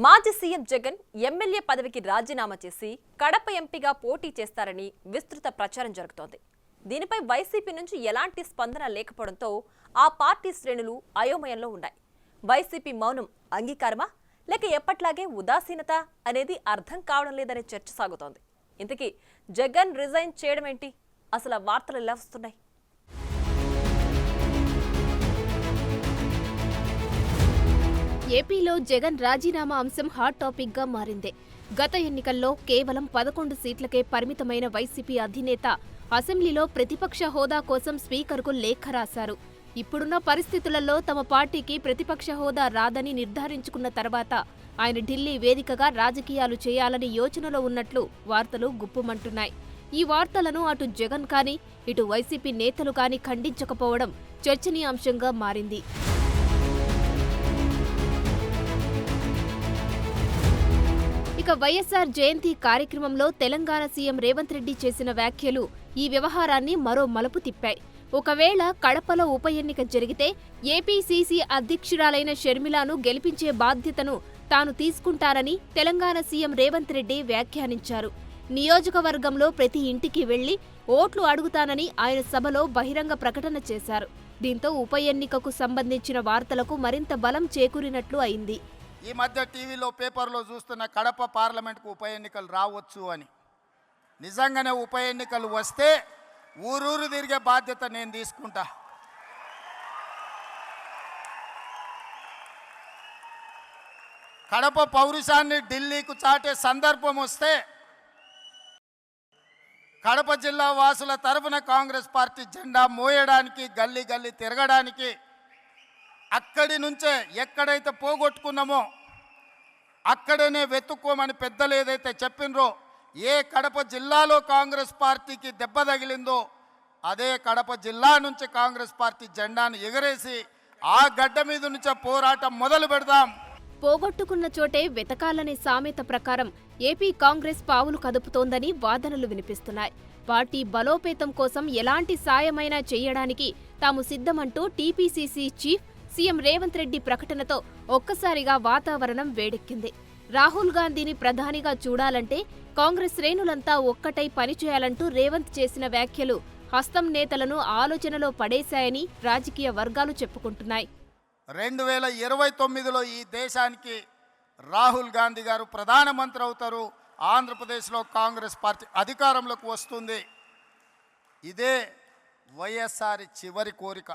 మాజీ CM Jagan MLA పదవికి రాజీనామా చేసి కడప ఎంపీగా పోటీ చేస్తారని విస్తృత ప్రచారం జరుగుతోంది. దీనిపై వైసీపీ నుంచి ఎలాంటి స్పందన లేకపోవడంతో ఆ పార్టీ శ్రేణులు అయోమయంలో ఉన్నాయి. వైసీపీ మౌనం అంగీకారమా లేక ఎప్పట్లాగే ఉదాసీనత అనేది అర్థం కావడం లేదనే చర్చ సాగుతోంది. ఇంతకీ జగన్ రిజైన్ చేయడం ఏంటి? అసలు వార్తలు ఎలా వస్తున్నాయి? ఏపీలో జగన్ రాజీనామా అంశం హాట్ టాపిక్ గా మారింది. గత ఎన్నికల్లో కేవలం 11 సీట్లకే పరిమితమైన వైసీపీ అధినేత అసెంబ్లీలో ప్రతిపక్ష హోదా కోసం స్పీకర్కు లేఖ రాశారు. ఇప్పుడున్న పరిస్థితులలో తమ పార్టీకి ప్రతిపక్ష హోదా రాదని నిర్ధారించుకున్న తర్వాత ఆయన ఢిల్లీ వేదికగా రాజకీయాలు చేయాలని యోచనలో ఉన్నట్లు వార్తలు గుప్పుమంటున్నాయి. ఈ వార్తలను అటు జగన్ కానీ ఇటు వైసీపీ నేతలు కానీ ఖండించకపోవడం చర్చనీయాంశంగా మారింది. ఇక వైఎస్ఆర్ జయంతి కార్యక్రమంలో తెలంగాణ సీఎం రేవంత్ రెడ్డి చేసిన వ్యాఖ్యలు ఈ వ్యవహారాన్ని మరో మలుపు తిప్పాయి. ఒకవేళ కడపలో ఉప ఎన్నిక జరిగితే ఏపీసీసీ అధ్యక్షురాలైన షర్మిలాను గెలిపించే బాధ్యతను తాను తీసుకుంటానని తెలంగాణ సీఎం రేవంత్ రెడ్డి వ్యాఖ్యానించారు. నియోజకవర్గంలో ప్రతి ఇంటికి వెళ్లి ఓట్లు అడుగుతానని ఆయన సభలో బహిరంగ ప్రకటన చేశారు. దీంతో ఉప ఎన్నికకు సంబంధించిన వార్తలకు మరింత బలం చేకూరినట్లు అయింది. ఈ మధ్య టీవీలో పేపర్లో చూస్తున్న కడప పార్లమెంట్కు ఉప ఎన్నికలు రావచ్చు అని. నిజంగానే ఉప ఎన్నికలు వస్తే ఊరూరు తిరిగే బాధ్యత నేను తీసుకుంటా. కడప పౌరుషాన్ని ఢిల్లీకు చాటే సందర్భం వస్తే కడప జిల్లా వాసుల తరఫున కాంగ్రెస్ పార్టీ జెండా మోయడానికి గల్లీ గల్లీ తిరగడానికి అక్కడి నుంచే ఎక్కడైతే పోగొట్టుకున్నామో అక్కడనే వెతుక్కోమని పెద్దలు ఏదైతే చెప్పినరో, ఏ కడప జిల్లాలో కాంగ్రెస్ పార్టీకి దెబ్బ తగిలిందో అదే కడప జిల్లా నుంచి కాంగ్రెస్ పార్టీ జెండాను ఎగరేసి ఆ గడ్డ మీద నుంచే పోరాటం మొదలు పెడదాం. పోగొట్టుకున్న చోటే వెతకాలనే సామెత ప్రకారం ఏపీ కాంగ్రెస్ పావులు కదుపుతోందని వాదనలు వినిపిస్తున్నాయి. పార్టీ బలోపేతం కోసం ఎలాంటి సాయమైనా చేయడానికి తాము సిద్ధమంటూ TPCC chief CM Revanth Reddy ప్రకటనతో ఒక్కసారిగా వాతావరణం వేడెక్కింది. రాహుల్ గాంధీని ప్రధానిగా చూడాలంటే కాంగ్రెస్ శ్రేణులంతా ఒక్కటై పనిచేయాలంటూ రేవంత్ చేసిన వ్యాఖ్యలు హస్తం నేతలను ఆలోచనలో పడేశాయని రాజకీయ వర్గాలు చెప్పుకుంటున్నాయి. 2029లో ఈ దేశానికి రాహుల్ గాంధీ గారు ప్రధానమంత్రి అవుతారు. ఆంధ్రప్రదేశ్లో కాంగ్రెస్ పార్టీ అధికారంలోకి వస్తుంది. ఇదే వైఎస్ఆర్ చివరి కోరిక.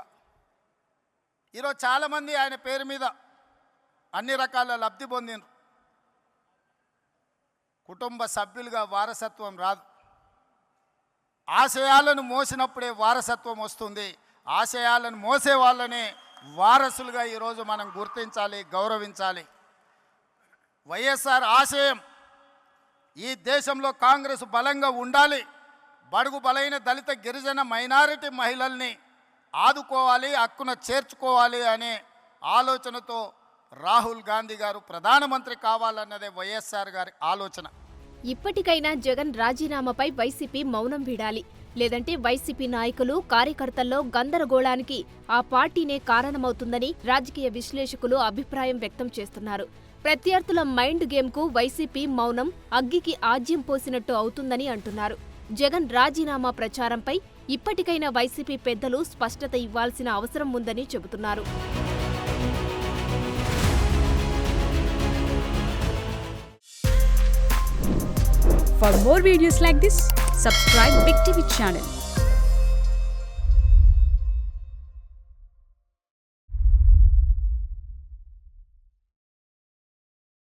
ఈరోజు చాలామంది ఆయన పేరు మీద అన్ని రకాల లబ్ధి పొందినారు. కుటుంబ సభ్యులుగా వారసత్వం రాదు. ఆశయాలను మోసినప్పుడే వారసత్వం వస్తుంది. ఆశయాలను మోసే వాళ్ళనే వారసులుగా ఈరోజు మనం గుర్తించాలి, గౌరవించాలి. వైఎస్ఆర్ ఆశయం ఈ దేశంలో కాంగ్రెస్ బలంగా ఉండాలి. బడుగు బలైన దళిత గిరిజన మైనారిటీ మహిళల్ని ఆదుకోవాలి, హక్కున చేర్చుకోవాలి అనే ఆలోచనతో రాహుల్ గాంధీ గారు ప్రధానమంత్రి కావాలన్నదే వైఎస్ఆర్ గారి ఆలోచన. ఇప్పటికైనా జగన్ రాజీనామాపై వైసీపీ మౌనం వీడాలి. లేదంటే వైసీపీ నాయకులు కార్యకర్తల్లో గందరగోళానికి ఆ పార్టీనే కారణమవుతుందని రాజకీయ విశ్లేషకులు అభిప్రాయం వ్యక్తం చేస్తున్నారు. ప్రత్యర్థుల మైండ్ గేమ్కు వైసీపీ మౌనం అగ్గికి ఆజ్యం పోసినట్టు అవుతుందని అంటున్నారు. జగన్ రాజీనామా ప్రచారంపై ఇప్పటికైనా వైసీపీ పెద్దలు స్పష్టత ఇవ్వాల్సిన అవసరం ఉందని చెబుతున్నారు. For more videos like this, subscribe Big TV channel.